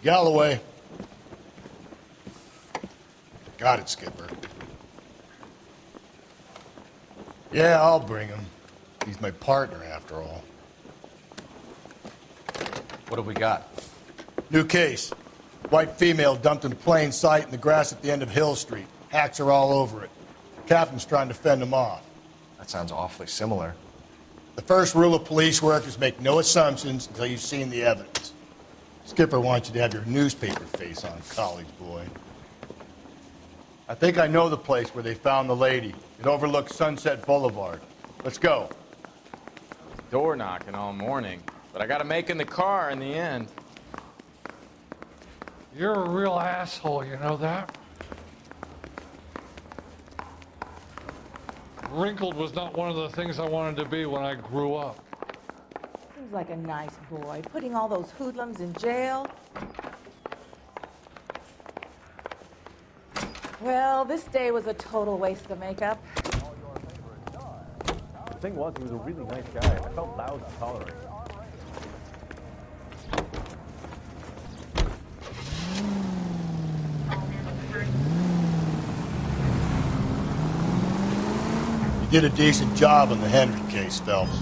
Galloway. Got it, Skipper. Yeah, I'll bring him. He's my partner, after all. What have we got? New case. White female dumped in plain sight in the grass at the end of Hill Street. Hacks are all over it. Captain's trying to fend him off. That sounds awfully similar. The first rule of police work is make no assumptions until you've seen the evidence. Skipper wants you to have your newspaper face on, college boy. I think I know the place where they found the lady. It overlooks Sunset Boulevard. Let's go. Door knocking all morning, but I gotta make in the car in the end. You're a real asshole, you know that? Wrinkled was not one of the things I wanted to be when I grew up. Seems like a nice boy, putting all those hoodlums in jail. Well, this day was a total waste of makeup. The thing was, he was a really nice guy. I felt loud to tolerate. You did a decent job on the Henry case, Phelps.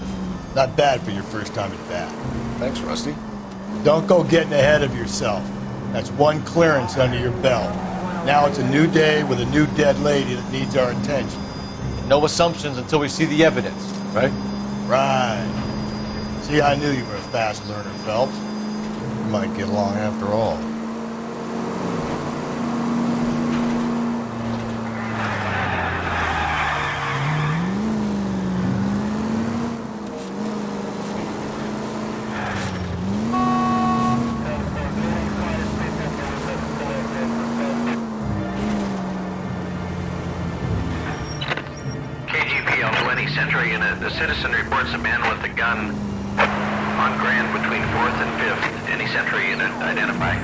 Not bad for your first time at bat. Thanks, Rusty. Don't go getting ahead of yourself. That's one clearance under your belt. Now it's a new day with a new dead lady that needs our attention. No assumptions until we see the evidence, right? Right. See, I knew you were a fast learner, Phelps. We might get along after all. The citizen reports a man with a gun on Grand between 4th and 5th. Any Century unit identify?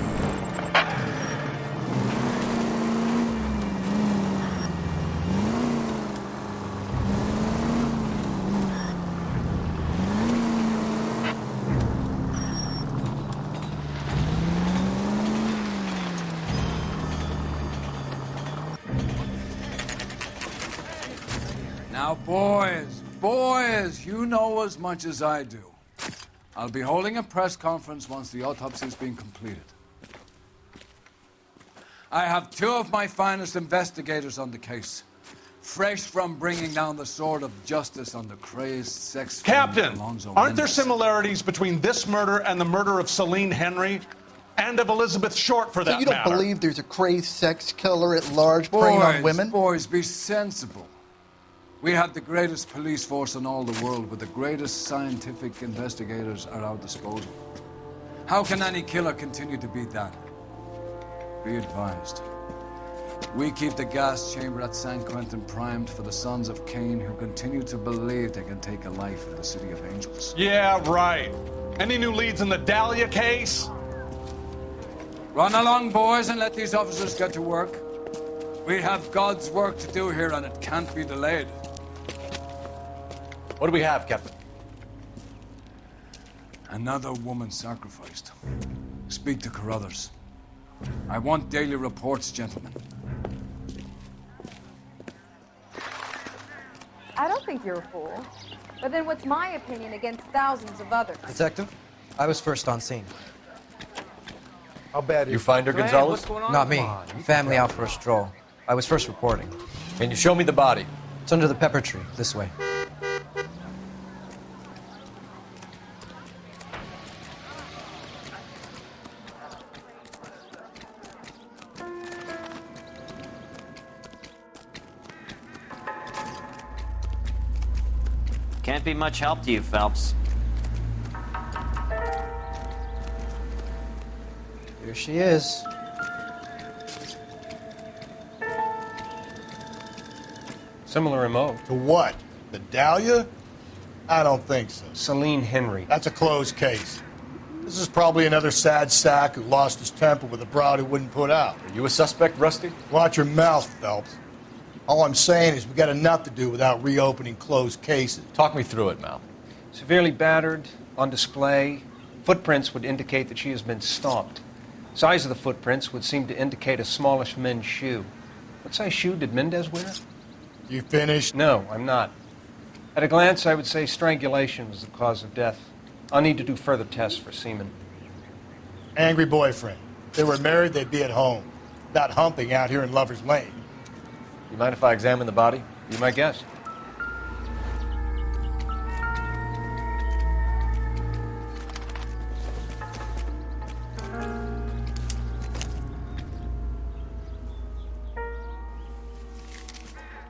Now, boys, you know as much as I do. I'll be holding a press conference once the autopsy's been completed. I have two of my finest investigators on the case, fresh from bringing down the sword of justice on the crazed sex... Captain, aren't there similarities between this murder and the murder of Celine Henry? And of Elizabeth Short, for that matter? So you don't believe there's a crazed sex killer at large preying on women? Boys, be sensible. We have the greatest police force in all the world with the greatest scientific investigators at our disposal. How can any killer continue to beat that? Be advised. We keep the gas chamber at San Quentin primed for the sons of Cain who continue to believe they can take a life in the City of Angels. Yeah, right. Any new leads in the Dahlia case? Run along, boys, and let these officers get to work. We have God's work to do here, and it can't be delayed. What do we have, Captain? Another woman sacrificed. Speak to Carruthers. I want daily reports, gentlemen. I don't think you're a fool. But then what's my opinion against thousands of others? Detective, I was first on scene. How bad is You find her, Gonzalez? Not me. Family out for a stroll. I was first reporting. Can you show me the body? It's under the pepper tree, this way. Can't be much help to you, Phelps. Here she is. Similar MO. To what? The Dahlia? I don't think so. Celine Henry. That's a closed case. This is probably another sad sack who lost his temper with a broad who wouldn't put out. Are you a suspect, Rusty? Watch your mouth, Phelps. All I'm saying is we got enough to do without reopening closed cases. Talk me through it, Mal. Severely battered, on display. Footprints would indicate that she has been stomped. Size of the footprints would seem to indicate a smallish men's shoe. What size shoe did Mendez wear? You finished? No, I'm not. At a glance, I would say strangulation was the cause of death. I'll need to do further tests for semen. Angry boyfriend. If they were married, they'd be at home. Not humping out here in Lover's Lane. You mind if I examine the body? Be my guest.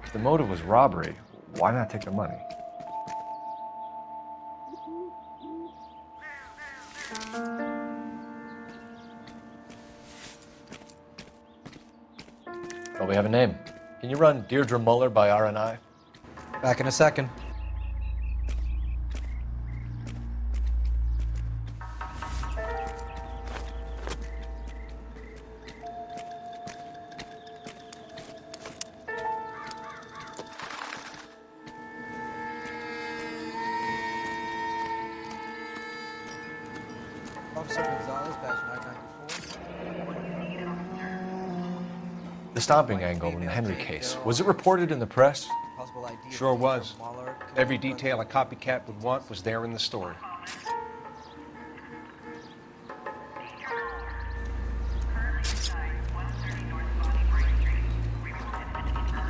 If the motive was robbery, why not take the money? Well, we have a name. Can you run Deirdre Muller by RNI? Back in a second. Officer Gonzalez, badge 994. The stomping angle in the Henry case, was it reported in the press? Sure was. Every detail a copycat would want was there in the story.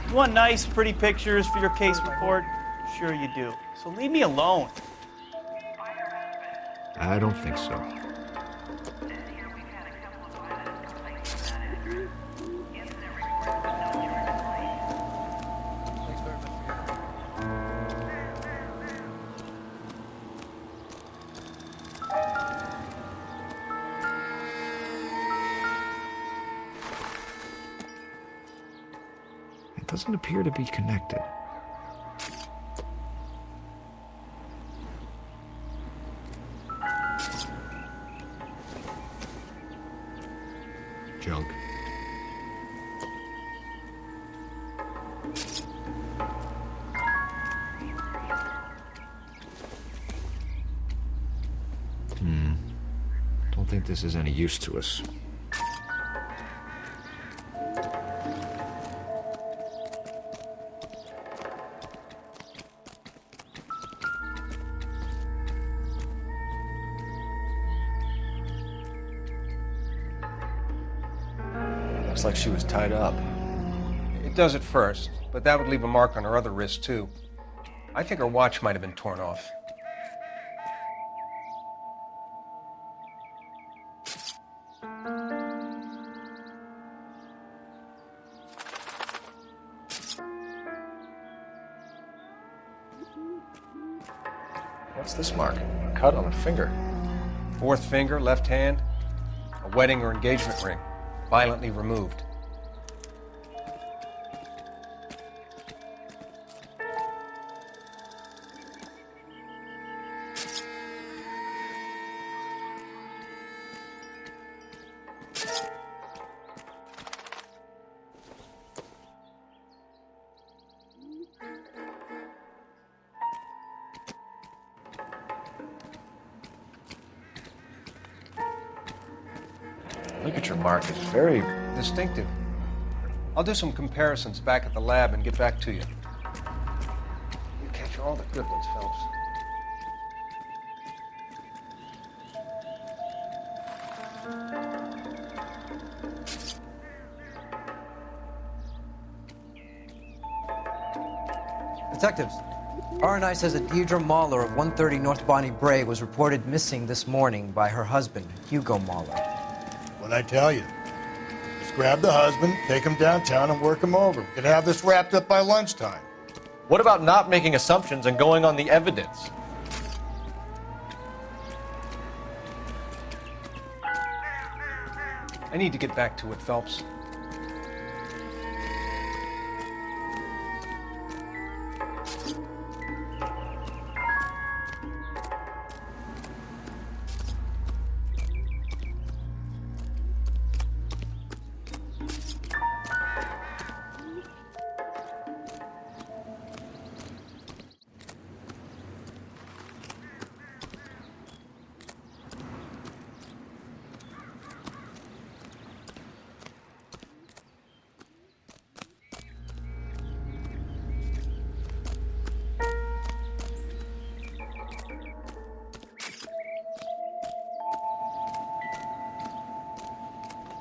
You want nice, pretty pictures for your case report? Sure you do. So leave me alone. I don't think so. It doesn't appear to be connected. Junk. Don't think this is any use to us. Looks like she was tied up. It does at first, but that would leave a mark on her other wrist, too. I think her watch might have been torn off. What's this mark? A cut on a finger. Fourth finger, left hand, a wedding or engagement ring, violently removed. Look at your mark. It's very distinctive. I'll do some comparisons back at the lab and get back to you. You capture all the good ones, Phelps. Detectives, RNI says that Deirdre Muller of 130 North Bonnie Bray was reported missing this morning by her husband, Hugo Mauler. What'd I tell you? Just grab the husband, take him downtown, and work him over. We could have this wrapped up by lunchtime. What about not making assumptions and going on the evidence? I need to get back to it, Phelps.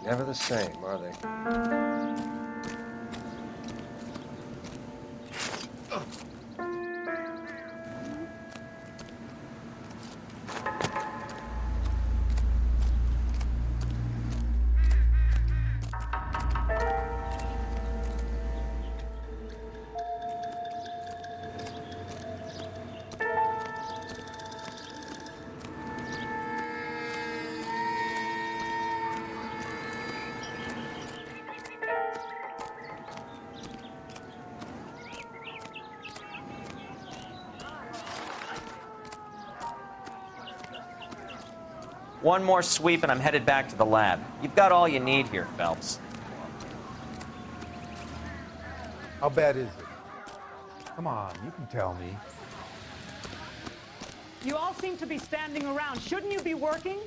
Never the same, are they? One more sweep and I'm headed back to the lab. You've got all you need here, Phelps. How bad is it? Come on, you can tell me. You all seem to be standing around. Shouldn't you be working?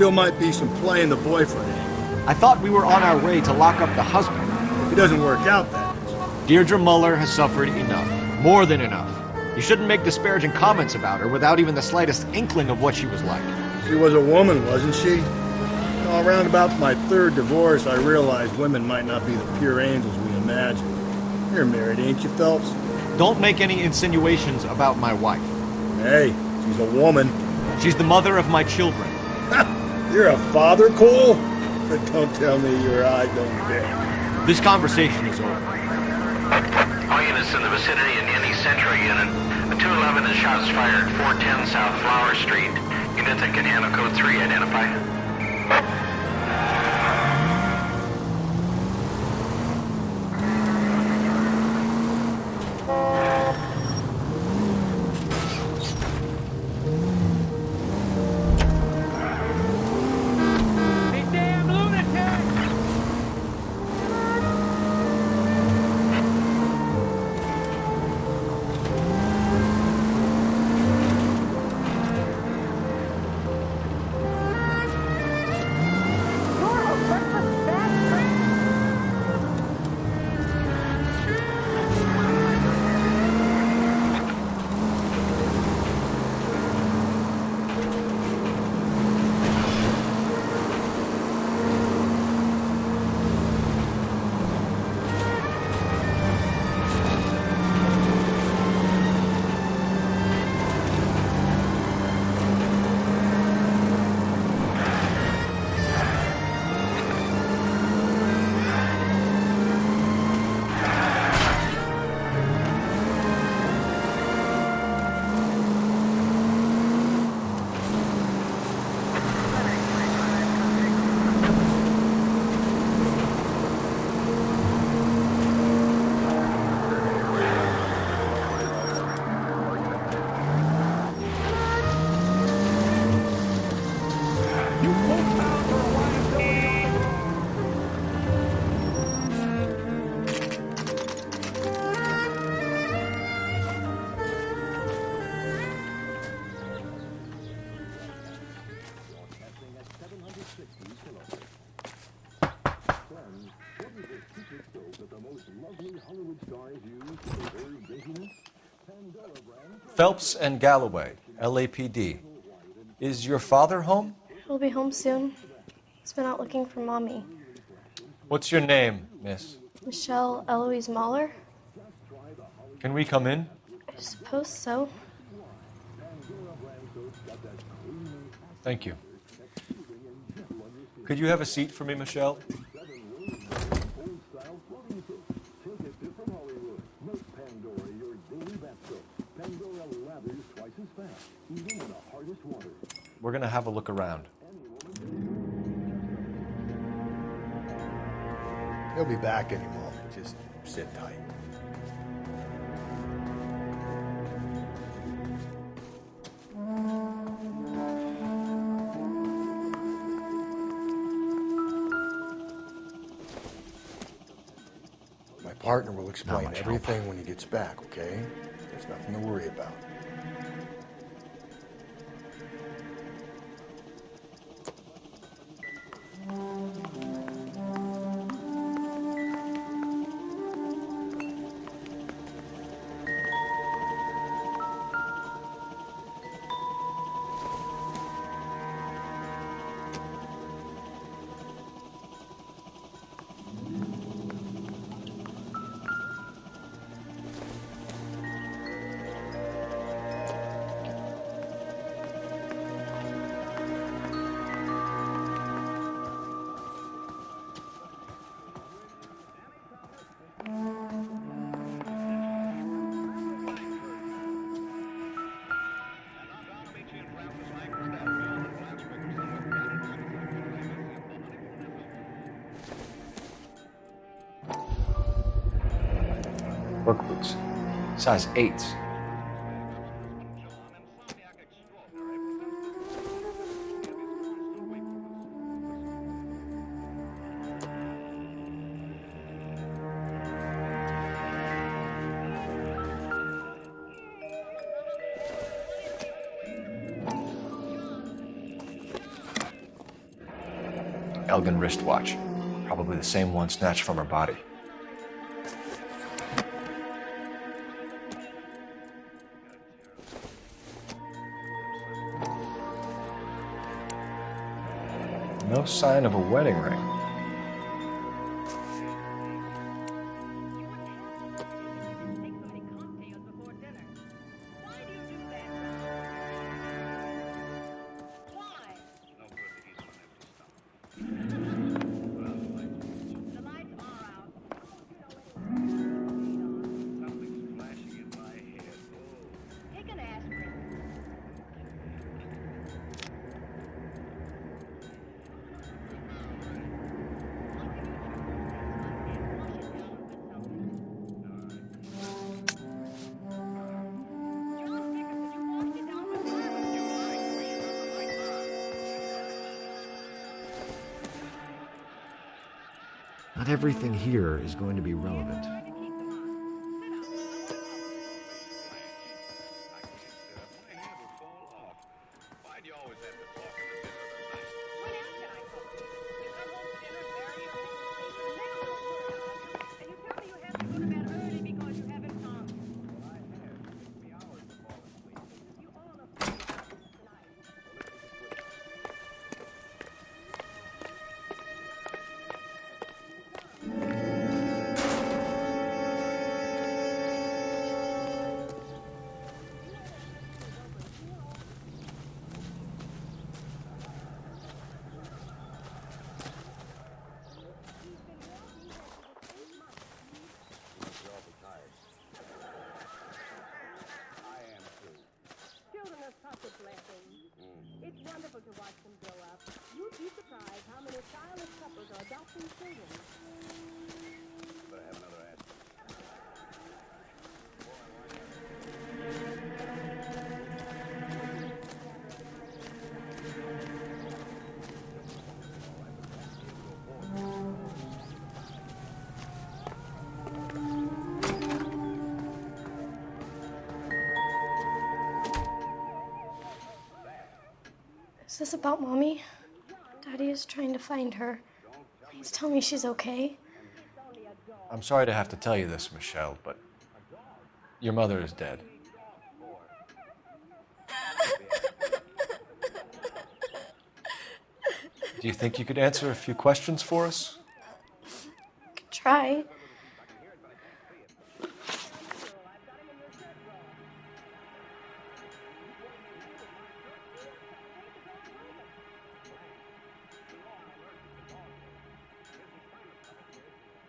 Still might be some play in the boyfriend. I thought we were on our way to lock up the husband. If it doesn't work out, that is. Deirdre Muller has suffered enough. More than enough. You shouldn't make disparaging comments about her without even the slightest inkling of what she was like. She was a woman, wasn't she? Around about my third divorce, I realized women might not be the pure angels we imagine. You're married, ain't you, Phelps? Don't make any insinuations about my wife. Hey, she's a woman. She's the mother of my children. You're a father, Cole? But don't tell me your eye don't bend. This conversation is over. All units in the vicinity in any Central unit. A 211 and shots fired, 410 South Flower Street. Unit that can handle code 3, identify. Phelps and Galloway, LAPD. Is your father home? He'll be home soon. He's been out looking for Mommy. What's your name, miss? Michelle Eloise Mauler? Can we come in? I suppose so. Thank you. Could you have a seat for me, Michelle? We're going to have a look around. He'll be back any moment. Just sit tight. My partner will explain everything when he gets back, okay? There's nothing to worry about. Work boots. Size 8s. Elgin wristwatch. Probably the same one snatched from her body. No sign of a wedding ring. Not everything here is going to be relevant. Is this about Mommy? Daddy is trying to find her. Please tell me she's okay. I'm sorry to have to tell you this, Michelle, but your mother is dead. Do you think you could answer a few questions for us? Could try.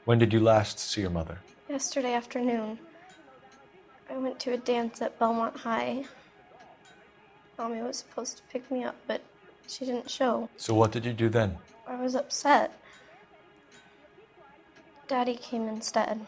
When did you last see your mother? Yesterday afternoon, I went to a dance at Belmont High. Mommy was supposed to pick me up, but she didn't show. So what did you do then? I was upset. Daddy came instead.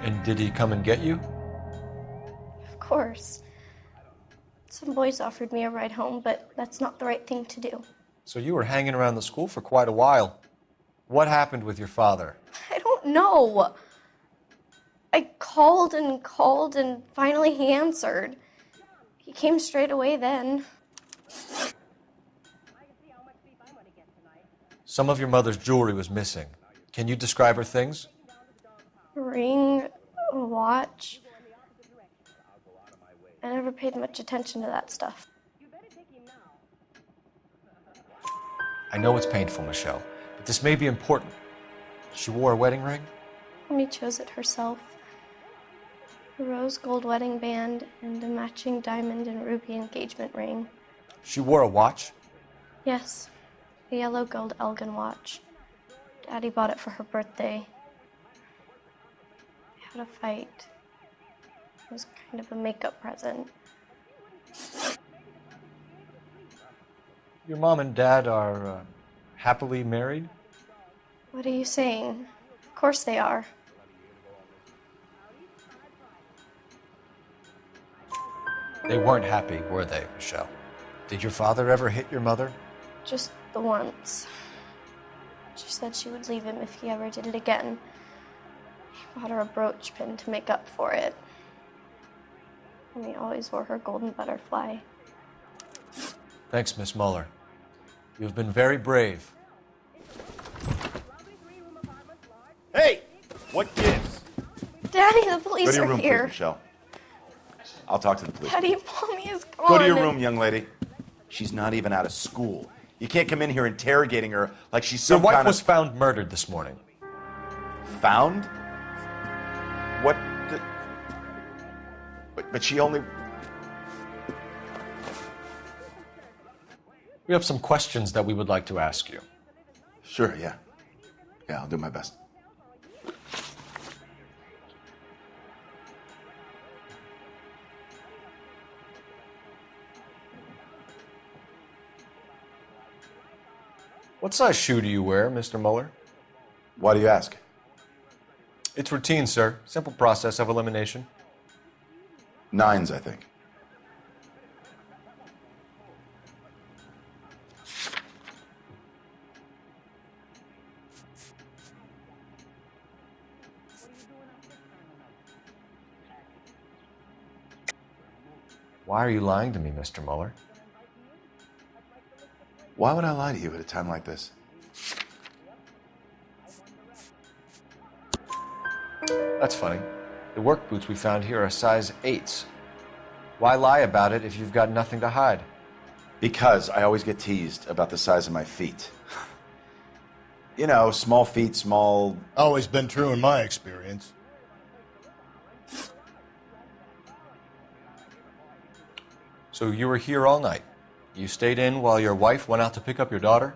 And did he come and get you? Of course. Some boys offered me a ride home, but that's not the right thing to do. So you were hanging around the school for quite a while. What happened with your father? I don't know. I called and finally he answered. He came straight away then. Some of your mother's jewelry was missing. Can you describe her things? A ring, a watch. I never paid much attention to that stuff. I know it's painful, Michelle, but this may be important. She wore a wedding ring? Mommy chose it herself. A rose gold wedding band and a matching diamond and ruby engagement ring. She wore a watch? Yes, a yellow gold Elgin watch. Daddy bought it for her birthday. I had a fight. It was kind of a makeup present. Your mom and dad are happily married? What are you saying? Of course they are. They weren't happy, were they, Michelle? Did your father ever hit your mother? Just the once. She said she would leave him if he ever did it again. He bought her a brooch pin to make up for it. And he always wore her golden butterfly. Thanks, Miss Mauler. You've been very brave. Hey! What gives? Daddy, the police Go to your are room, here. please, Michelle. I'll talk to the police. Daddy, Mommy is gone. Go to your room, young lady. She's not even out of school. You can't come in here interrogating her like she's Your some wife kind was of... found murdered this morning. Found? What the... But she only... We have some questions that we would like to ask you. Sure, yeah. Yeah, I'll do my best. What size shoe do you wear, Mr. Muller? Why do you ask? It's routine, sir. Simple process of elimination. 9s, I think. Why are you lying to me, Mr. Muller? Why would I lie to you at a time like this? That's funny. The work boots we found here are size 8s. Why lie about it if you've got nothing to hide? Because I always get teased about the size of my feet. You know, small feet, small... Always been true in my experience. So you were here all night. You stayed in while your wife went out to pick up your daughter?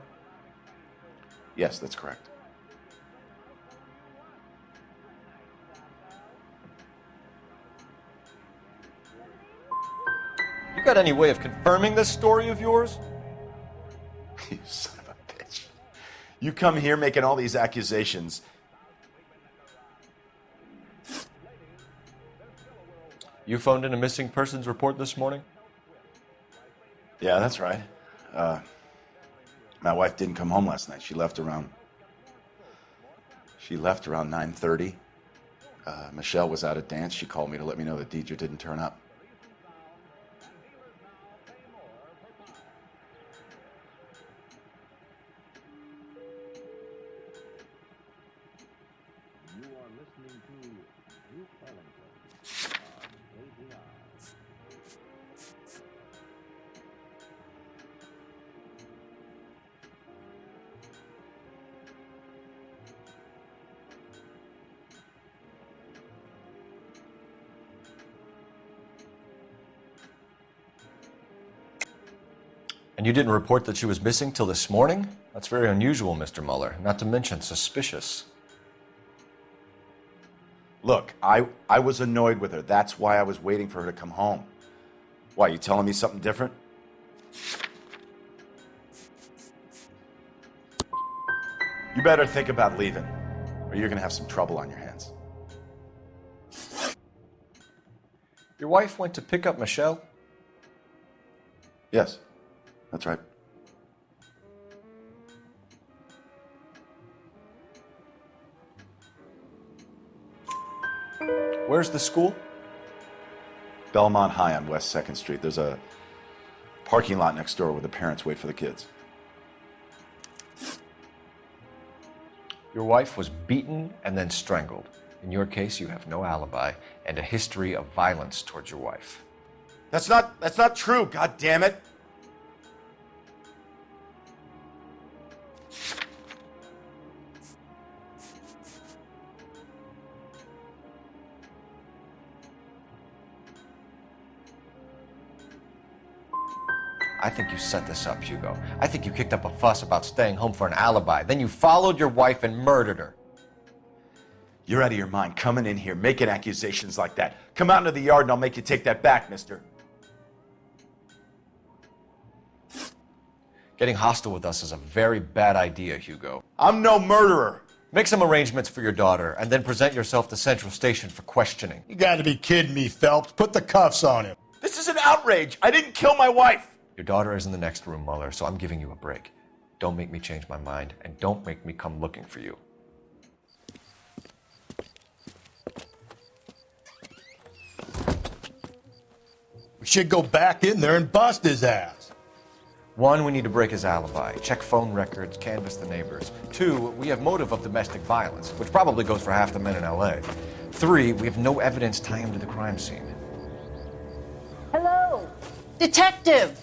Yes, that's correct. You got any way of confirming this story of yours? You son of a bitch. You come here making all these accusations. You phoned in a missing persons report this morning? Yeah, that's right. My wife didn't come home last night. She left around 9:30. Michelle was out at dance. She called me to let me know that Deirdre didn't turn up. And you didn't report that she was missing till this morning? That's very unusual, Mr. Muller, not to mention suspicious. Look, I was annoyed with her. That's why I was waiting for her to come home. Why, you telling me something different? You better think about leaving, or you're gonna have some trouble on your hands. Your wife went to pick up Michelle? Yes, that's right. Where's the school? Belmont High on West 2nd Street. There's a parking lot next door where the parents wait for the kids. Your wife was beaten and then strangled. In your case, you have no alibi and a history of violence towards your wife. That's not true, God damn it. I think you set this up, Hugo. I think you kicked up a fuss about staying home for an alibi. Then you followed your wife and murdered her. You're out of your mind coming in here making accusations like that. Come out into the yard and I'll make you take that back, mister. Getting hostile with us is a very bad idea, Hugo. I'm no murderer. Make some arrangements for your daughter and then present yourself to Central Station for questioning. You gotta be kidding me, Phelps. Put the cuffs on him. This is an outrage. I didn't kill my wife. Your daughter is in the next room, Mauler, so I'm giving you a break. Don't make me change my mind, and don't make me come looking for you. We should go back in there and bust his ass. 1, we need to break his alibi. Check phone records, canvass the neighbors. 2, we have motive of domestic violence, which probably goes for half the men in L.A. 3, we have no evidence tying him to the crime scene. Hello? Detective!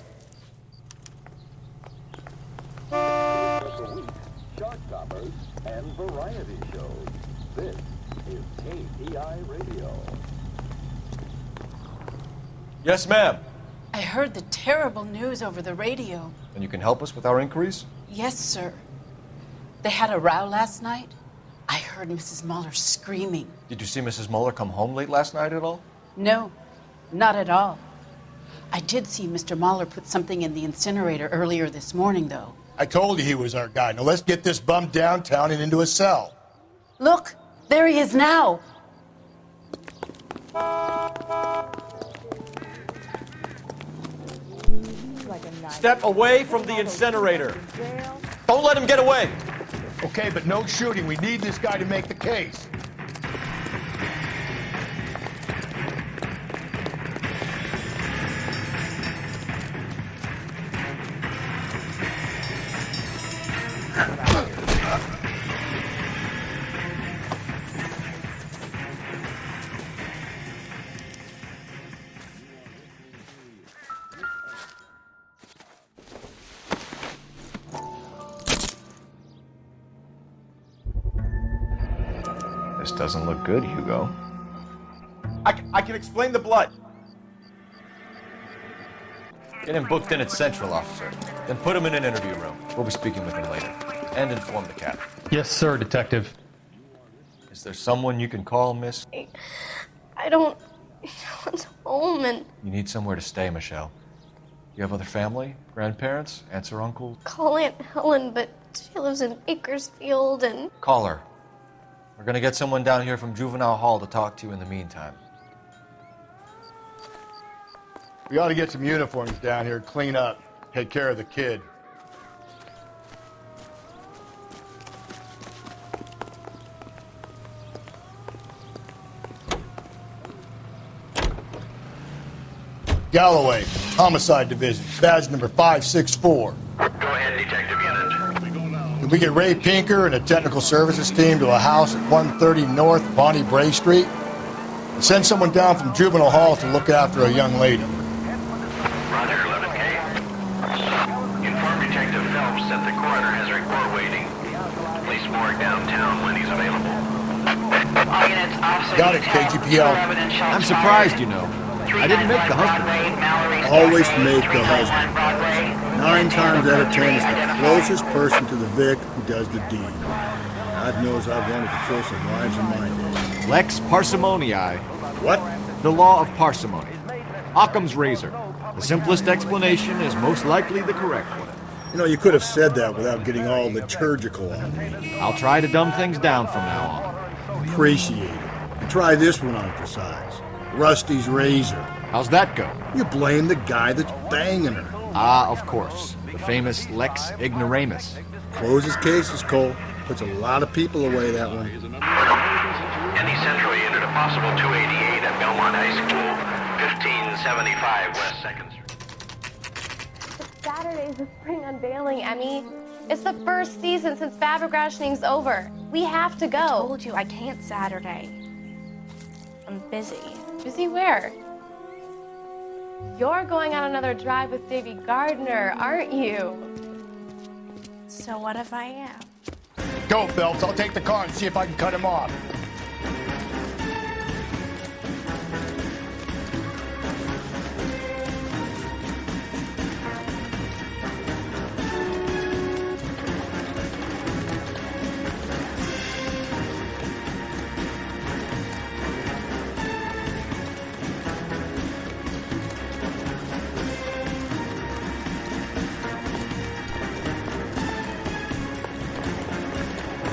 Short stoppers and variety shows. This is KPI Radio. Yes, ma'am. I heard the terrible news over the radio. And you can help us with our inquiries? Yes, sir. They had a row last night. I heard Mrs. Mauler screaming. Did you see Mrs. Mauler come home late last night at all? No, not at all. I did see Mr. Mauler put something in the incinerator earlier this morning, though. I told you he was our guy. Now let's get this bum downtown and into a cell. Look, there he is now. Step away from the incinerator. Don't let him get away. Okay, but no shooting. We need this guy to make the case. This doesn't look good, Hugo. I can explain the blood. Get him booked in at Central, officer. Then put him in an interview room. We'll be speaking with him later. And inform the captain. Yes, sir, Detective. Is there someone you can call, miss? I don't... No one's home and... You need somewhere to stay, Michelle. You have other family? Grandparents? Aunts or uncles? Call Aunt Helen, but she lives in Bakersfield and... Call her. We're gonna get someone down here from Juvenile Hall to talk to you in the meantime. We ought to get some uniforms down here, clean up, take care of the kid. Galloway, Homicide Division, badge number 564. Go ahead, Detective Unit. Can we get Ray Pinker and a technical services team to a house at 130 North Bonnie Bray Street? And send someone down from Juvenile Hall to look after a young lady. Roger, 11K. Inform Detective Phelps that the coroner has a report waiting. Police morgue downtown when he's available. All units, officer. Got it, KGPL. I'm surprised, you know. I didn't make the husband. Always make the husband. 9 times out of 10, it's the closest person to the Vic who does the deed. God knows I've wanted to kill some wives in my day. Lex Parsimony. What? The law of parsimony. Occam's razor. The simplest explanation is most likely the correct one. You know, you could have said that without getting all liturgical on me. I'll try to dumb things down from now on. Appreciate it. And try this one on for size. Rusty's razor. How's that go? You blame the guy that's banging her. Ah, of course. The famous Lex Ignoramus. Closes cases, Cole. Puts a lot of people away, that one. Any Central Unit, a possible 288 at Belmont High School, 1575 West 2nd Street. Saturday's the spring unveiling, Emmy. It's the first season since Fabergrashing's over. We have to go. I told you I can't Saturday. I'm busy. Busy where? You're going on another drive with Davy Gardner, aren't you? So what if I am? Go, Phelps. I'll take the car and see if I can cut him off.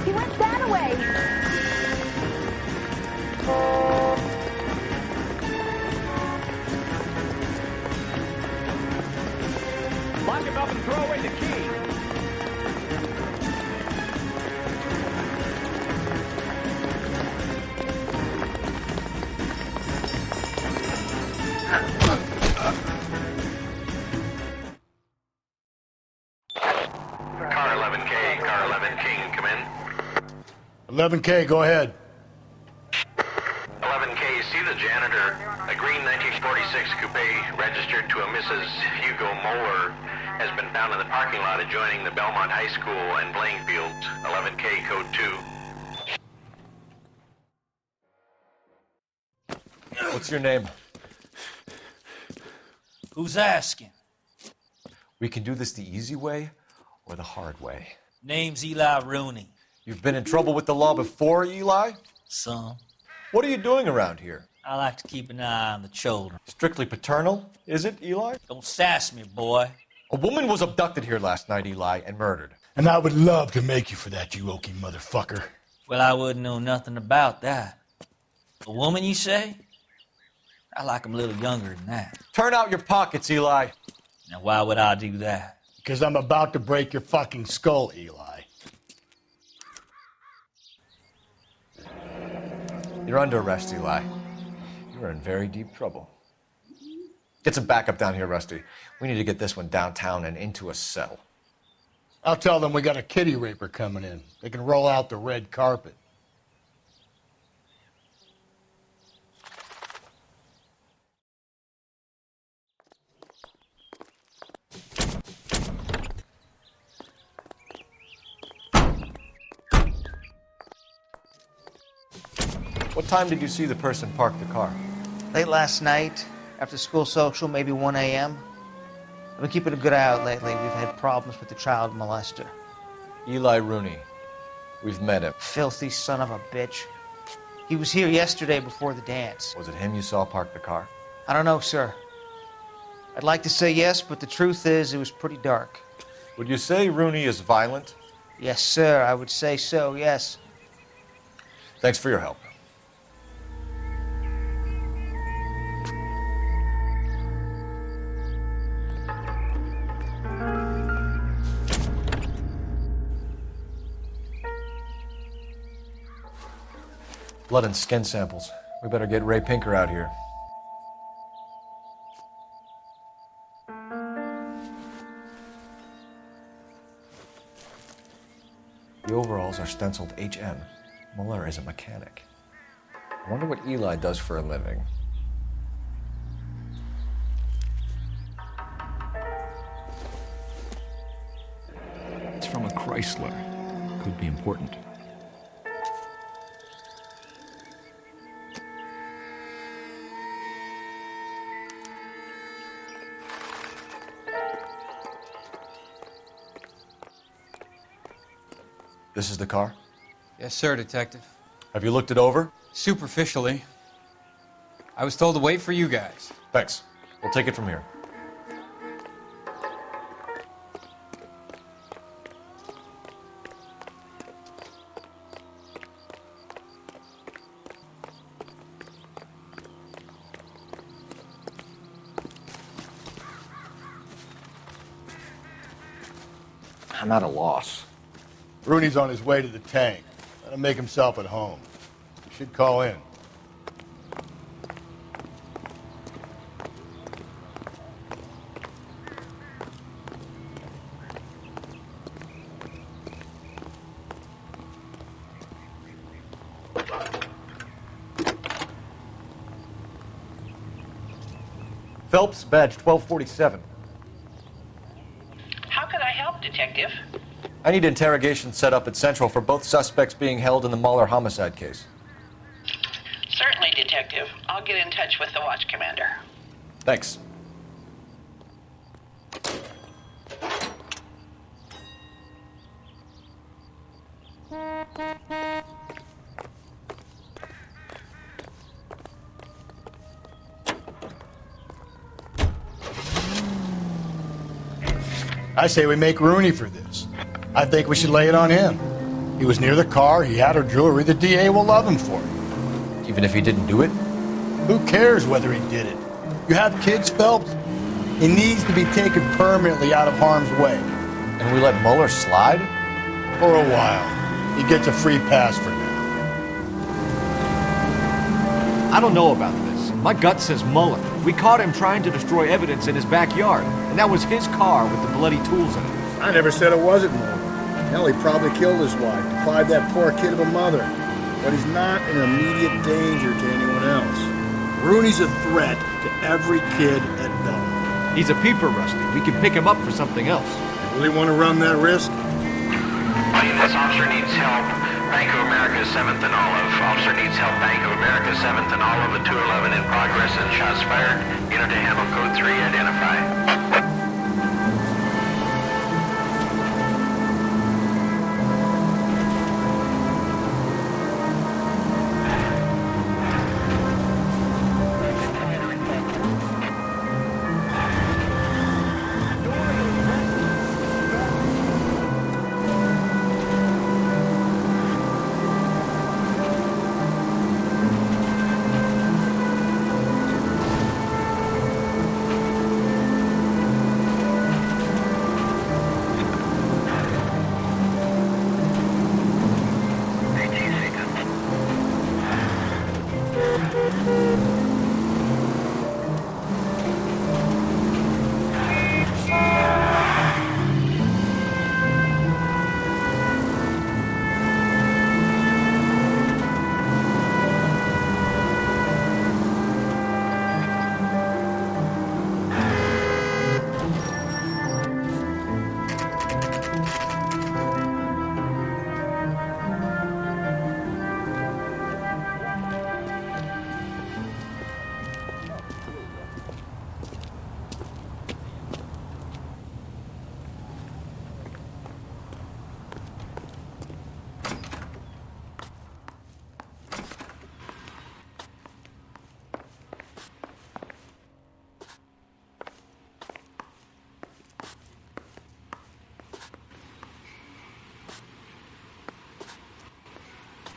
He went that way. Lock him up and throw away the key. Car 11K, Car 11 King, come in. 11K, go ahead. 11K, see the janitor. A green 1946 coupe registered to a Mrs. Hugo Mauler has been found in the parking lot adjoining the Belmont High School and playing fields. 11K, code 2. What's your name? Who's asking? We can do this the easy way or the hard way. Name's Eli Rooney. You've been in trouble with the law before, Eli? Some. What are you doing around here? I like to keep an eye on the children. Strictly paternal, is it, Eli? Don't sass me, boy. A woman was abducted here last night, Eli, and murdered. And I would love to make you for that, you oaky motherfucker. Well, I wouldn't know nothing about that. A woman, you say? I like 'em a little younger than that. Turn out your pockets, Eli. Now, why would I do that? Because I'm about to break your fucking skull, Eli. You're under arrest, Eli. You're in very deep trouble. Get some backup down here, Rusty. We need to get this one downtown and into a cell. I'll tell them we got a kitty raper coming in. They can roll out the red carpet. What time did you see the person park the car? Late last night, after school social, maybe 1 a.m. I've been keeping a good eye out lately. We've had problems with the child molester. Eli Rooney. We've met him. Filthy son of a bitch. He was here yesterday before the dance. Was it him you saw park the car? I don't know, sir. I'd like to say yes, but the truth is it was pretty dark. Would you say Rooney is violent? Yes, sir. I would say so, yes. Thanks for your help. Blood and skin samples. We better get Ray Pinker out here. The overalls are stenciled HM. Muller is a mechanic. I wonder what Eli does for a living. It's from a Chrysler. Could be important. This is the car? Yes, sir, Detective. Have you looked it over? Superficially. I was told to wait for you guys. Thanks. We'll take it from here. I'm at a loss. Rooney's on his way to the tank. Let him make himself at home. He should call in. Phelps, badge 1247. How can I help, Detective? I need interrogation set up at Central for both suspects being held in the Mauler homicide case. Certainly, Detective. I'll get in touch with the watch commander. Thanks. I say we make Rooney for this. I think we should lay it on him. He was near the car, he had her jewelry, the DA will love him for it. Even if he didn't do it? Who cares whether he did it? You have kids, Phelps? He needs to be taken permanently out of harm's way. And we let Muller slide? For a while. He gets a free pass for now. I don't know about this. My gut says Muller. We caught him trying to destroy evidence in his backyard, and that was his car with the bloody tools in it. I never said it wasn't Mauler. Hell, he probably killed his wife, deprived that poor kid of a mother. But he's not in immediate danger to anyone else. Rooney's a threat to every kid at Belmont. He's a peeper, Rusty. We can pick him up for something else. You really want to run that risk? This officer needs help. Bank of America, 7th and Olive. Officer needs help. Bank of America, 7th and Olive, at 211 in progress and shots fired. Unit to handle code 3, identify.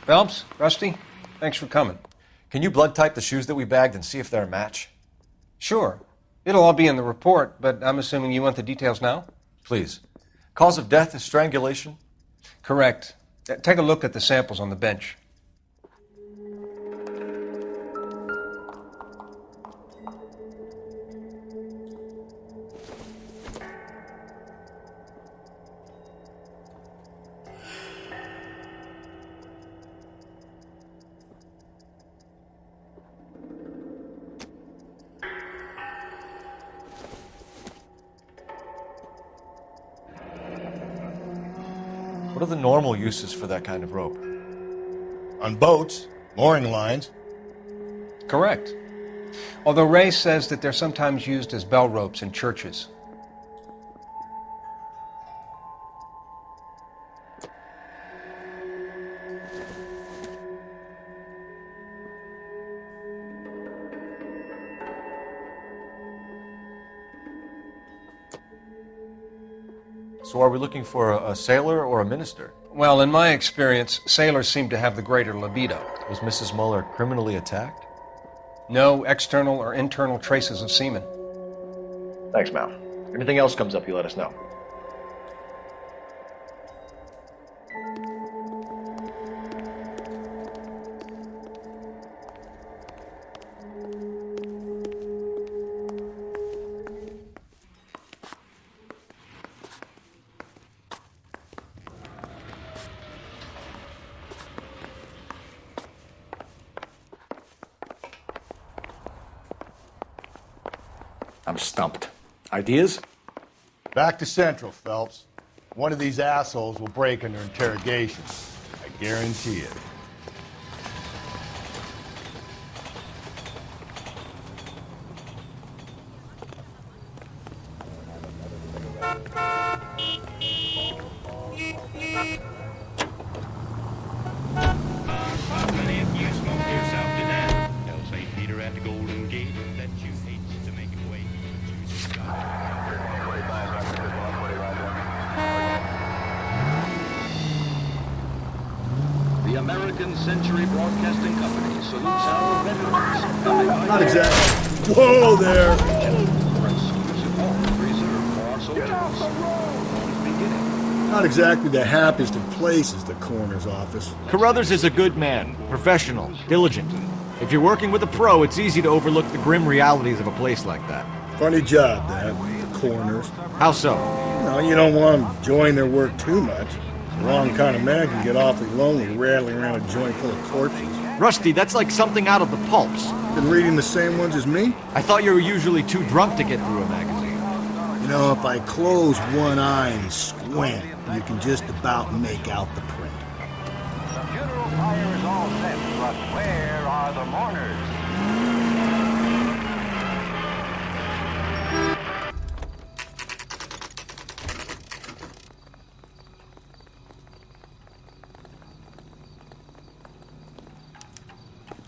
Phelps, Rusty, thanks for coming. Can you blood type the shoes that we bagged and see if they're a match? Sure. It'll all be in the report, but I'm assuming you want the details now? Please. Cause of death is strangulation? Correct. Take a look at the samples on the bench. are the normal uses for that kind of rope? On boats, mooring lines. Correct. Although Ray says that they're sometimes used as bell ropes in churches. So are we looking for a sailor or a minister? Well, in my experience, sailors seem to have the greater libido. Was Mrs. Muller criminally attacked? No external or internal traces of semen. Thanks, Mal. Anything else comes up, you let us know. I'm stumped. Ideas? Back to Central, Phelps. One of these assholes will break under interrogation. I guarantee it. The American Century Broadcasting Company salutes our veterans. Not exactly. Whoa there! Not exactly the happiest of places, the coroner's office. Carruthers is a good man, professional, diligent. If you're working with a pro, it's easy to overlook the grim realities of a place like that. Funny job, that, the coroner's. How so? No, you don't want them enjoying their work too much. The wrong kind of man can get awfully lonely rattling around a joint full of corpses. Rusty, that's like something out of the pulps. Been reading the same ones as me? I thought you were usually too drunk to get through a magazine. You know, if I close one eye and squint, you can just about make out the print. The funeral pyre is all set, but where are the mourners?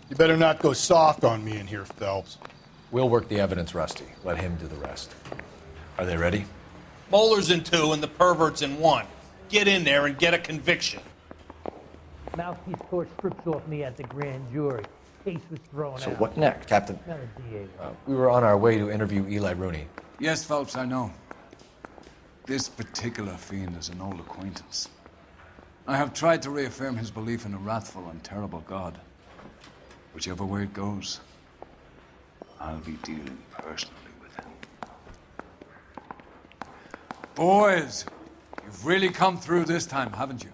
You better not go soft on me in here, Phelps. We'll work the evidence, Rusty. Let him do the rest. Are they ready? Mauler's in 2 and the pervert's in 1. Get in there and get a conviction. Mouthpiece tore strips off me at the grand jury. Case was thrown So out. what next, Captain? Not a DA. We were on our way to interview Eli Rooney. Yes, Phelps, I know. This particular fiend is an old acquaintance. I have tried to reaffirm his belief in a wrathful and terrible God. Whichever way it goes, I'll be dealing personally with him. Boys, you've really come through this time, haven't you?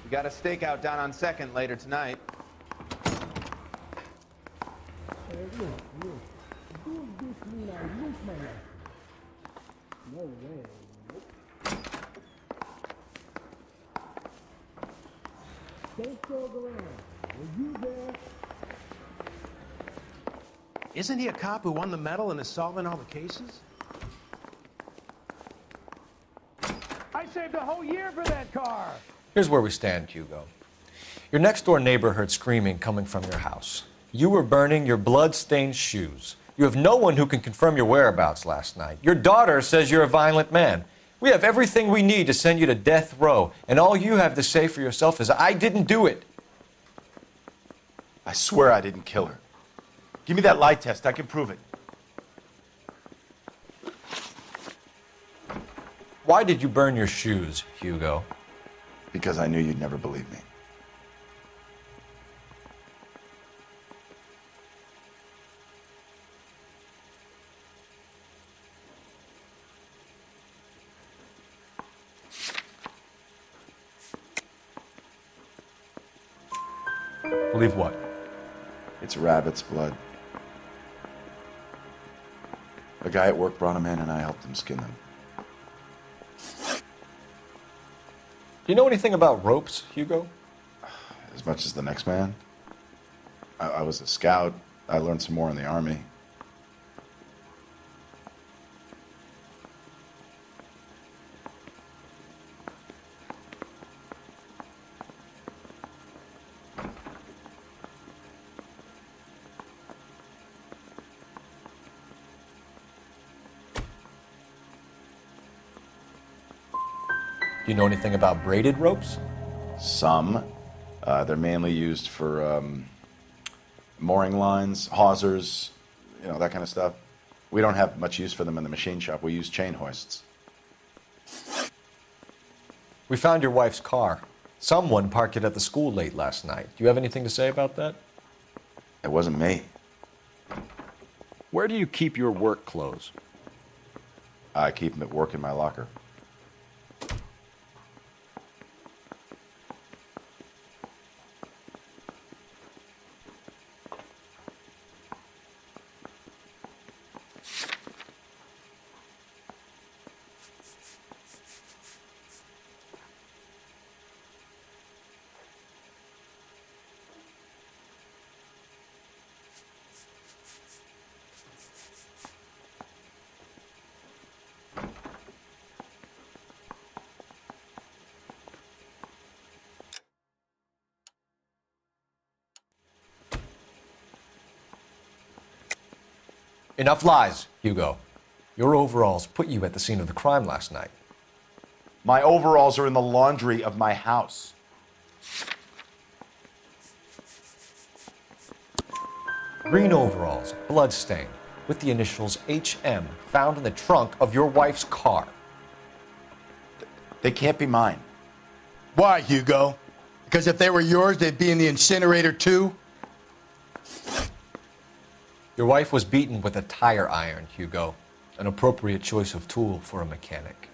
We got a stakeout down on 2nd later tonight. No way. Don't dog around. Were you there? Isn't he a cop who won the medal and is solving all the cases? I saved a whole year for that car. Here's where we stand, Hugo. Your next-door neighbor heard screaming coming from your house. You were burning your blood-stained shoes. You have no one who can confirm your whereabouts last night. Your daughter says you're a violent man. We have everything we need to send you to death row, and all you have to say for yourself is, I didn't do it. I swear I didn't kill her. Give me that lie test. I can prove it. Why did you burn your shoes, Hugo? Because I knew you'd never believe me. Believe what? It's rabbit's blood. A A guy at work brought him in, and I helped him skin them. Do you know anything about ropes, Hugo? As much as the next man. I was a scout. I learned some more in the Army. Do you know anything about braided ropes? Some. They're mainly used for mooring lines, hawsers, that kind of stuff. We don't have much use for them in the machine shop. We use chain hoists. We found your wife's car. Someone parked it at the school late last night. Do you have anything to say about that? It wasn't me. Where do you keep your work clothes? I keep them at work in my locker. Enough lies, Hugo. Your overalls put you at the scene of the crime last night. My overalls are in the laundry of my house. Green overalls, bloodstained, with the initials HM found in the trunk of your wife's car. They can't be mine. Why, Hugo? Because if they were yours, they'd be in the incinerator too? Your wife was beaten with a tire iron, Hugo. An appropriate choice of tool for a mechanic.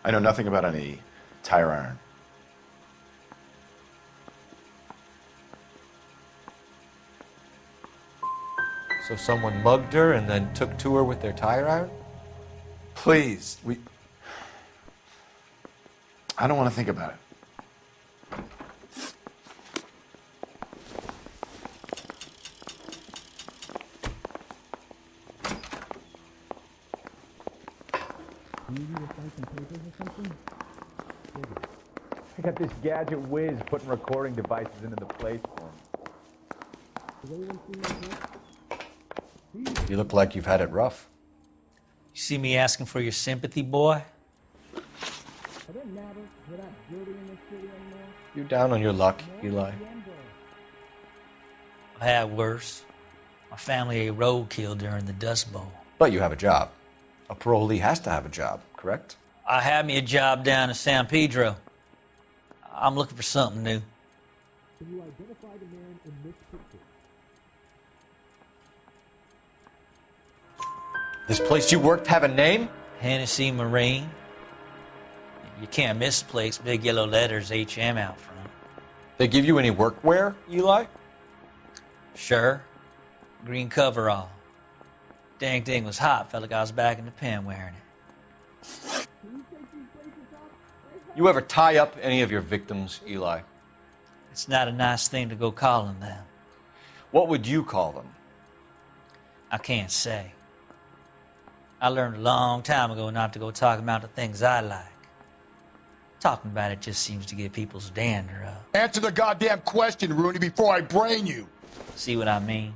I know nothing about any tire iron. So someone mugged her and then took to her with their tire iron? Please, I don't want to think about it. I got this gadget whiz putting recording devices into the place for him. You look like you've had it rough. You see me asking for your sympathy, boy? You down on your luck, Eli? I had worse. My family ate roadkill during the Dust Bowl. But you have a job. A parolee has to have a job, correct? I had me a job down in San Pedro. I'm looking for something new. Can you identify the man in this picture? This place you worked have a name? Hennessy Marine. You can't miss the place. Big yellow letters HM out front. They give you any workwear, Eli? Sure. Green coverall. Dang thing was hot. Felt like I was back in the pen wearing it. You ever tie up any of your victims, Eli? It's not a nice thing to go calling them. What would you call them? I can't say. I learned a long time ago not to go talking about the things I like. Talking about it just seems to get people's dander up. Answer the goddamn question, Rooney, before I brain you. See what I mean?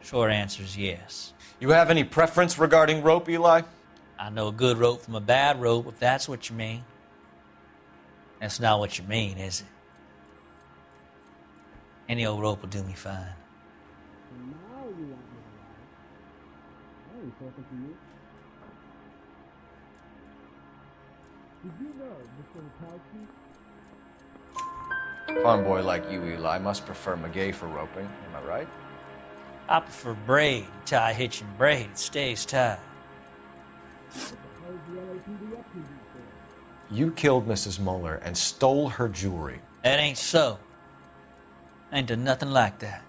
Short answer is yes. You have any preference regarding rope, Eli? I know a good rope from a bad rope, if that's what you mean. That's not what you mean, is it? Any old rope will do me fine. Now you want me to lie. I ain't talking to you. Did you know, Mr. Wachowski? Farm boy like you, Eli, must prefer McGay for roping. Am I right? I prefer braid. Tie, hitch, and braid. It stays tied. You killed Mrs. Mauler and stole her jewelry. That ain't so. I ain't done nothing like that.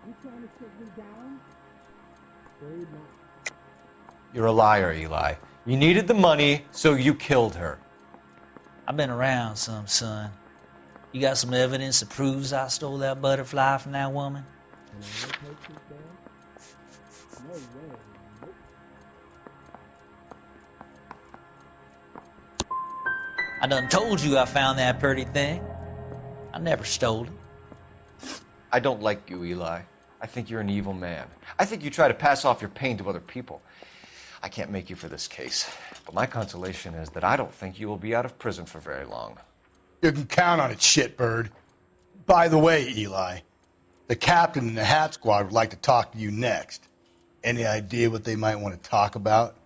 You trying to sit me down? Afraid not. You're a liar, Eli. You needed the money, so you killed her. I've been around some, son. You got some evidence that proves I stole that butterfly from that woman? Can I take this down? No way. Nope. I done told you I found that pretty thing. I never stole it. I don't like you, Eli. I think you're an evil man. I think you try to pass off your pain to other people. I can't make you for this case, but my consolation is that I don't think you will be out of prison for very long. You can count on it, shitbird. By the way, Eli, the captain and the Hat Squad would like to talk to you next. Any idea what they might want to talk about?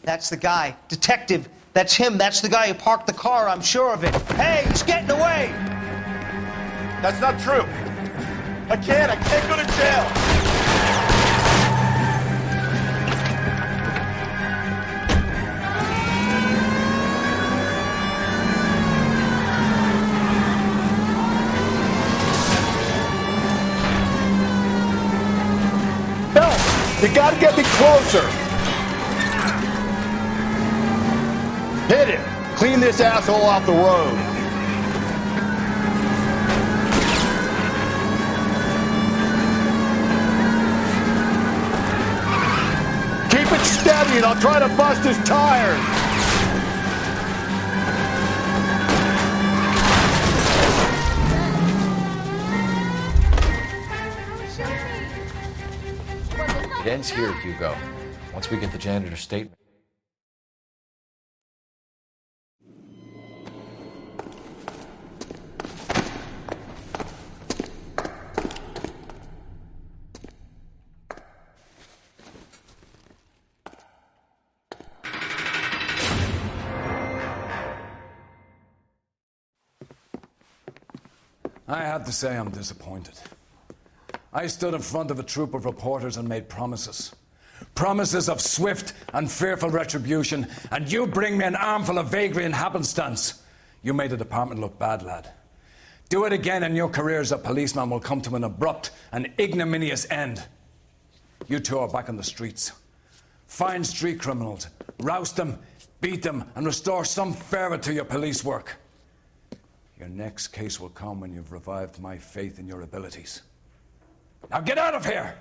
That's the guy. Detective, that's him. That's the guy who parked the car, I'm sure of it. Hey, he's getting away! That's not true. I can't go to jail. Phelps, you gotta get me closer. Hit it. Clean this asshole off the road. Keep it steady and I'll try to bust his tires. It ends here, Hugo. Once we get the janitor's statement. I have to say I'm disappointed. I stood in front of a troop of reporters and made promises. Promises of swift and fearful retribution, and you bring me an armful of vagary and happenstance. You made the department look bad, lad. Do it again and your career as a policeman will come to an abrupt and ignominious end. You two are back on the streets. Find street criminals, roust them, beat them, and restore some fervor to your police work. Your next case will come when you've revived my faith in your abilities. Now get out of here!